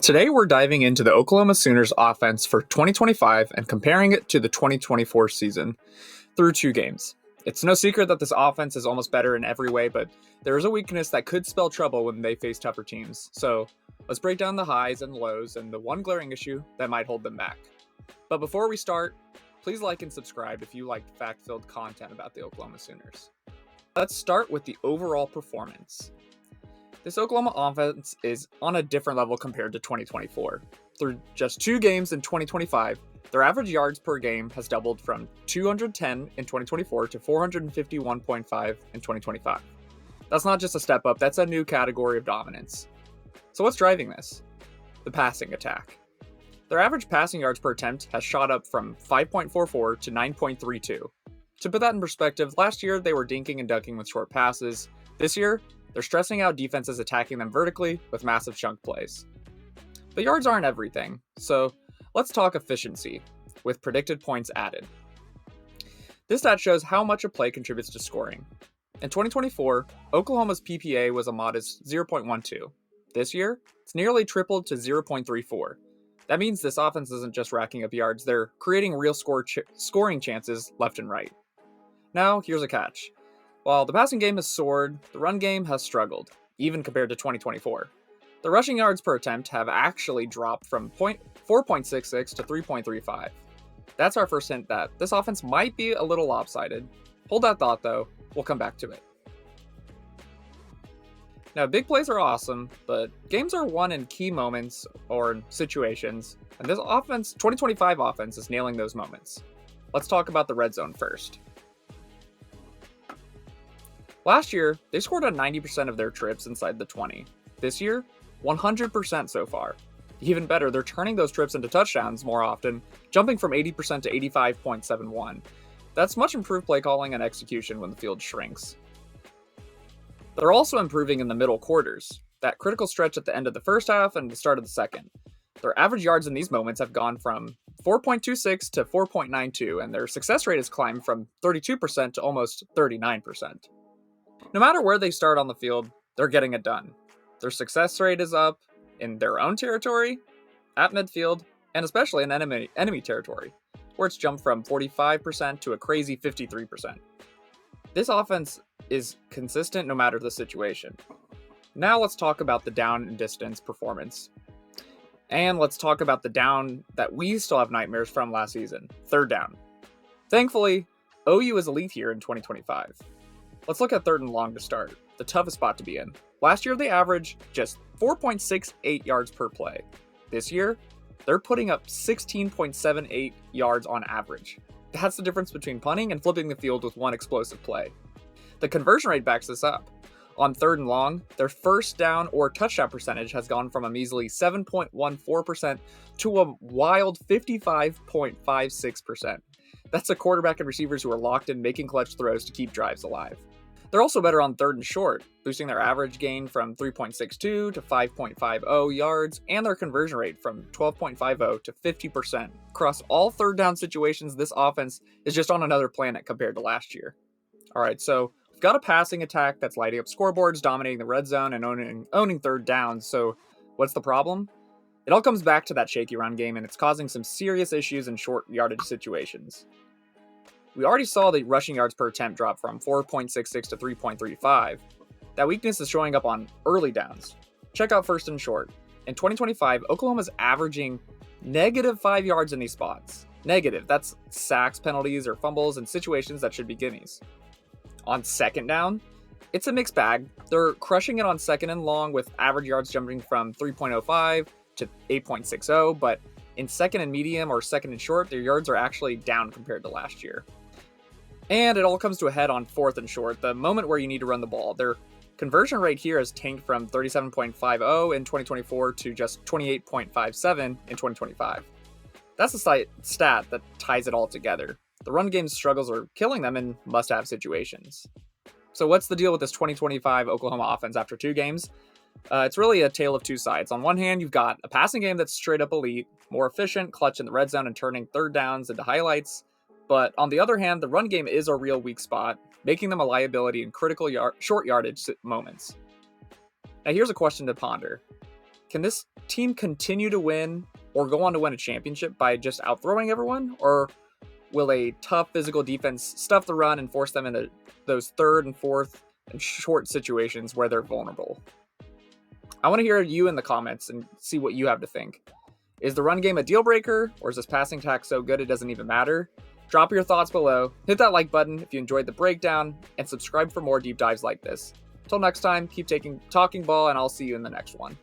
Today we're diving into the Oklahoma Sooners offense for 2025 and comparing it to the 2024 season through 2 games. It's no secret that this offense is almost better in every way, but there is a weakness that could spell trouble when they face tougher teams. So let's break down the highs and lows and the one glaring issue that might hold them back. But before we start, please like and subscribe if you like fact-filled content about the Oklahoma Sooners. Let's start with the overall performance. This Oklahoma offense is on a different level compared to 2024. Through just 2 games in 2025, their average yards per game has doubled from 210 in 2024 to 451.5 in 2025. That's not just a step up, that's a new category of dominance. So what's driving this? The passing attack. Their average passing yards per attempt has shot up from 5.44 to 9.32. To put that in perspective, last year they were dinking and dunking with short passes. This year, they're stressing out defenses attacking them vertically with massive chunk plays. But yards aren't everything, so let's talk efficiency, with predicted points added. This stat shows how much a play contributes to scoring. In 2024, Oklahoma's PPA was a modest 0.12. This year, it's nearly tripled to 0.34. That means this offense isn't just racking up yards, they're creating real scoring chances left and right. Now, here's a catch. While the passing game has soared, the run game has struggled, even compared to 2024. The rushing yards per attempt have actually dropped from 4.66 to 3.35. That's our first hint that this offense might be a little lopsided. Hold that thought though, we'll come back to it. Now, big plays are awesome, but games are won in key moments or situations, and this 2025 offense is nailing those moments. Let's talk about the red zone first. Last year, they scored on 90% of their trips inside the 20. This year, 100% so far. Even better, they're turning those trips into touchdowns more often, jumping from 80% to 85.71. That's much improved play calling and execution when the field shrinks. They're also improving in the middle quarters, that critical stretch at the end of the first half and the start of the second. Their average yards in these moments have gone from 4.26 to 4.92, and their success rate has climbed from 32% to almost 39%. No matter where they start on the field, they're getting it done. Their success rate is up in their own territory, at midfield, and especially in enemy territory, where it's jumped from 45% to a crazy 53%. This offense is consistent no matter the situation. Now let's talk about the down and distance performance. And let's talk about the down that we still have nightmares from last season, third down. Thankfully, OU is elite here in 2025. Let's look at third and long to start, the toughest spot to be in. Last year, they averaged just 4.68 yards per play. This year, they're putting up 16.78 yards on average. That's the difference between punting and flipping the field with one explosive play. The conversion rate backs this up. On third and long, their first down or touchdown percentage has gone from a measly 7.14% to a wild 55.56%. That's a quarterback and receivers who are locked in making clutch throws to keep drives alive. They're also better on third and short, boosting their average gain from 3.62 to 5.50 yards, and their conversion rate from 12.50 to 50%. Across all third down situations, this offense is just on another planet compared to last year. Alright, so we've got a passing attack that's lighting up scoreboards, dominating the red zone, and owning third downs, so what's the problem? It all comes back to that shaky run game, and it's causing some serious issues in short yardage situations. We already saw the rushing yards per attempt drop from 4.66 to 3.35. That weakness is showing up on early downs. Check out first and short. In 2025, Oklahoma's averaging negative 5 yards in these spots. Negative, that's sacks, penalties, or fumbles in situations that should be gimmies. On second down, it's a mixed bag. They're crushing it on second and long with average yards jumping from 3.05 to 8.60, but in second and medium or second and short, their yards are actually down compared to last year. And it all comes to a head on fourth and short, the moment where you need to run the ball. Their conversion rate here has tanked from 37.50 in 2024 to just 28.57 in 2025. That's the stat that ties it all together. The run game's struggles are killing them in must-have situations. So what's the deal with this 2025 Oklahoma offense after 2 games? It's really a tale of two sides. On one hand, you've got a passing game that's straight up elite, more efficient, clutch in the red zone and turning third downs into highlights. But on the other hand, the run game is a real weak spot, making them a liability in critical short yardage moments. Now here's a question to ponder. Can this team continue to win or go on to win a championship by just outthrowing everyone? Or will a tough physical defense stuff the run and force them into those third and fourth and short situations where they're vulnerable? I want to hear you in the comments and see what you have to think. Is the run game a deal breaker, or is this passing attack so good it doesn't even matter? Drop your thoughts below, hit that like button if you enjoyed the breakdown, and subscribe for more deep dives like this. Till next time, keep talking ball, and I'll see you in the next one.